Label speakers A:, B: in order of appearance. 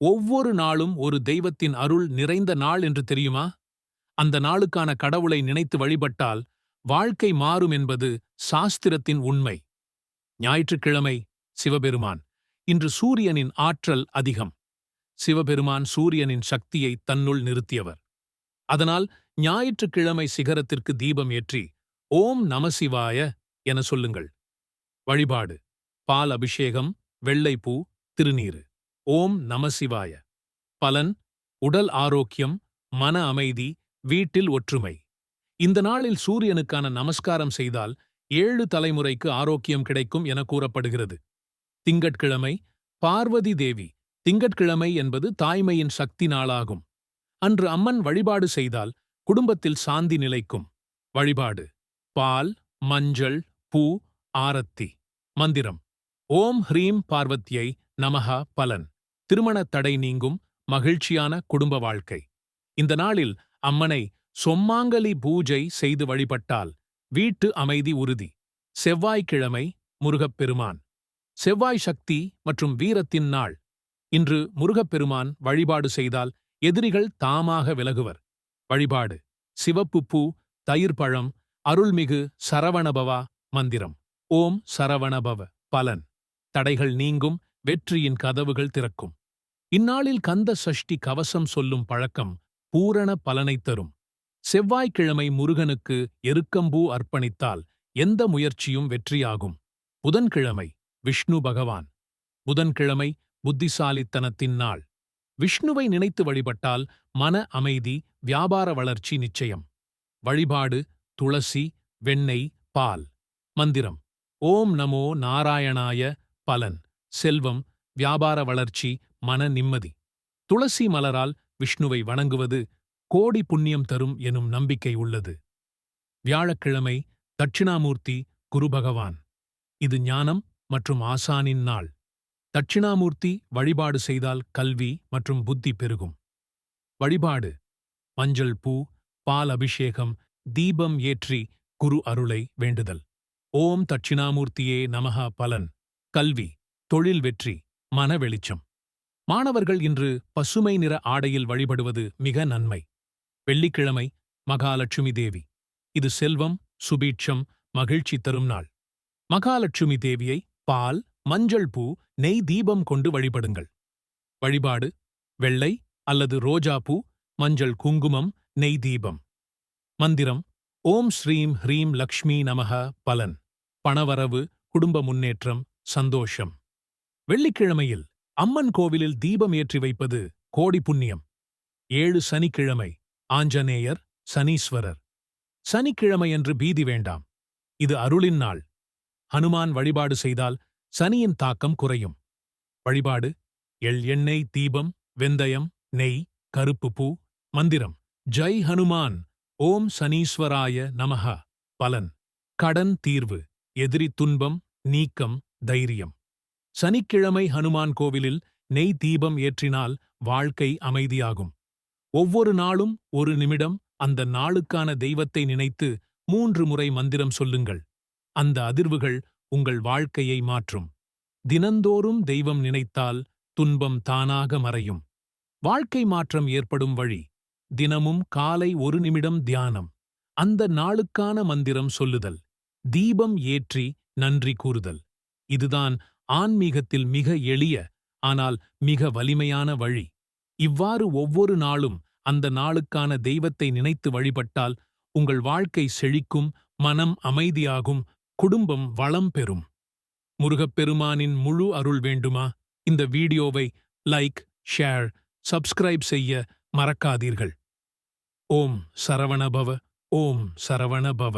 A: ஒவ்வொரு நாளும் ஒரு தெய்வத்தின் அருள் நிறைந்த நாள் என்று தெரியுமா? அந்த நாளுக்கான கடவுளை நினைத்து வழிபட்டால் வாழ்க்கை மாறும் என்பது சாஸ்திரத்தின் உண்மை. ஞாயிற்றுக்கிழமை சிவபெருமான். இன்று சூரியனின் ஆற்றல் அதிகம். சிவபெருமான் சூரியனின் சக்தியை தன்னுள் நிறுத்தியவர். அதனால் ஞாயிற்றுக்கிழமை சிகரத்திற்கு தீபம் ஏற்றி ஓம் நமசிவாய என சொல்லுங்கள். வழிபாடு: பால் அபிஷேகம், வெள்ளைப்பூ, திருநீறு. ஓம் நமசிவாய. பலன்: உடல் ஆரோக்கியம், மன அமைதி, வீட்டில் ஒற்றுமை. இந்த நாளில் சூரியனுக்கான நமஸ்காரம் செய்தால் 7 தலைமுறைக்கு ஆரோக்கியம் கிடைக்கும் என கூறப்படுகிறது. திங்கட்கிழமை பார்வதி தேவி. திங்கட்கிழமை என்பது தாய்மையின் சக்தி நாளாகும். அன்று அம்மன் வழிபாடு செய்தால் குடும்பத்தில் சாந்தி நிலைக்கும். வழிபாடு: பால், மஞ்சள், பூ, ஆரத்தி. மந்திரம்: ஓம் ஹ்ரீம் பார்வத்யை நமஹ. பலன்: திருமணத் தடை நீங்கும், மகிழ்ச்சியான குடும்ப வாழ்க்கை. இந்த நாளில் அம்மனை சொம்மாங்கலி பூஜை செய்து வழிபட்டால் வீட்டு அமைதி உறுதி. செவ்வாய்க்கிழமை முருகப்பெருமான். செவ்வாய் சக்தி மற்றும் வீரத்தின் நாள். இன்று முருகப்பெருமான் வழிபாடு செய்தால் எதிரிகள் தாமாக விலகுவர். வழிபாடு: சிவப்பு பூ, தயிர் பழம், அருள்மிகு சரவணபவா. மந்திரம்: ஓம் சரவணபவ. பலன்: தடைகள் நீங்கும், வெற்றியின் கதவுகள் திறக்கும். இந்நாளில் கந்த சஷ்டி கவசம் சொல்லும் பழக்கம் பூரண பலனைத் தரும். செவ்வாய்க்கிழமை முருகனுக்கு எருக்கம்பூ அர்ப்பணித்தால் எந்த முயற்சியும் வெற்றியாகும். புதன்கிழமை விஷ்ணு பகவான். புதன்கிழமை புத்திசாலித்தனத்தின் நாள். விஷ்ணுவை நினைத்து வழிபட்டால் மன அமைதி, வியாபார வளர்ச்சி நிச்சயம். வழிபாடு: துளசி, வெண்ணெய், பால். மந்திரம்: ஓம் நமோ நாராயணாய. பலன்: செல்வம், வியாபார வளர்ச்சி, மன நிம்மதி. துளசி மலரால் விஷ்ணுவை வணங்குவது கோடி புண்ணியம் தரும் எனும் நம்பிக்கை உள்ளது. வியாழக்கிழமை தட்சிணாமூர்த்தி குரு பகவான். இது ஞானம் மற்றும் ஆசானின் நாள். தட்சிணாமூர்த்தி வழிபாடு செய்தால் கல்வி மற்றும் புத்தி பெருகும். வழிபாடு: மஞ்சள் பூ, பால் அபிஷேகம், தீபம் ஏற்றி குரு அருளை வேண்டுதல். ஓம் தட்சிணாமூர்த்தியே நமஹ. பலன்: கல்வி, தொழில் வெற்றி, மன வெளிச்சம். மாணவர்கள் இன்று பசுமை நிற ஆடையில் வழிபடுவது மிக நன்மை. வெள்ளிக்கிழமை மகாலட்சுமி தேவி. இது செல்வம், சுபீட்சம், மகிழ்ச்சி தரும் நாள். மகாலட்சுமி தேவியை பால், மஞ்சள் பூ, நெய் தீபம் கொண்டு வழிபடுங்கள். வழிபாடு: வெள்ளை அல்லது ரோஜா பூ, மஞ்சள் குங்குமம், நெய் தீபம். மந்திரம்: ஓம் ஸ்ரீம் ஹ்ரீம் லக்ஷ்மி நமஹ. பலன்: பணவரவு, குடும்ப முன்னேற்றம், சந்தோஷம். வெள்ளிக்கிழமையில் அம்மன் கோவிலில் தீபம் ஏற்றி வைப்பது கோடி புண்ணியம். 7 சனிக்கிழமை ஆஞ்சநேயர், சனீஸ்வரர். சனிக்கிழமையன்று பீதி வேண்டாம். இது அருளின் நாள். ஹனுமான் வழிபாடு செய்தால் சனியின் தாக்கம் குறையும். வழிபாடு: எண்ணெய் தீபம், வெந்தயம், நெய், கருப்பு பூ. மந்திரம்: ஜெய் ஹனுமான். ஓம் சனீஸ்வராய நமஹ. பலன்: கடன் தீர்வு, எதிரி துன்பம் நீக்கம், தைரியம். சனிக்கிழமை ஹனுமான் கோவிலில் நெய் தீபம் ஏற்றினால் வாழ்க்கை அமைதியாகும். ஒவ்வொரு நாளும் ஒரு நிமிடம் அந்த நாளுக்கான தெய்வத்தை நினைத்து 3 முறை மந்திரம் சொல்லுங்கள். அந்த அதிர்வுகள் உங்கள் வாழ்க்கையை மாற்றும். தினந்தோறும் தெய்வம் நினைத்தால் துன்பம் தானாக மறையும். வாழ்க்கை மாற்றம் ஏற்படும் வழி: தினமும் காலை 1 நிமிடம் தியானம். அந்த நாளுக்கான மந்திரம் சொல்லுதல். தீபம் ஏற்றி நன்றி கூறுதல். இதுதான் ஆன்மீகத்தில் மிக எளிய ஆனால் மிக வலிமையான வழி. இவ்வாறு ஒவ்வொரு நாளும் அந்த நாளுக்கான தெய்வத்தை நினைத்து வழிபட்டால் உங்கள் வாழ்க்கை செழிக்கும், மனம் அமைதியாகும், குடும்பம் வளம் பெறும். முருகப்பெருமானின் முழு அருள் வேண்டுமா? இந்த வீடியோவை லைக், ஷேர், சப்ஸ்கிரைப் செய்ய மறக்காதீர்கள். ஓம் சரவணபவ. ஓம் சரவணபவ.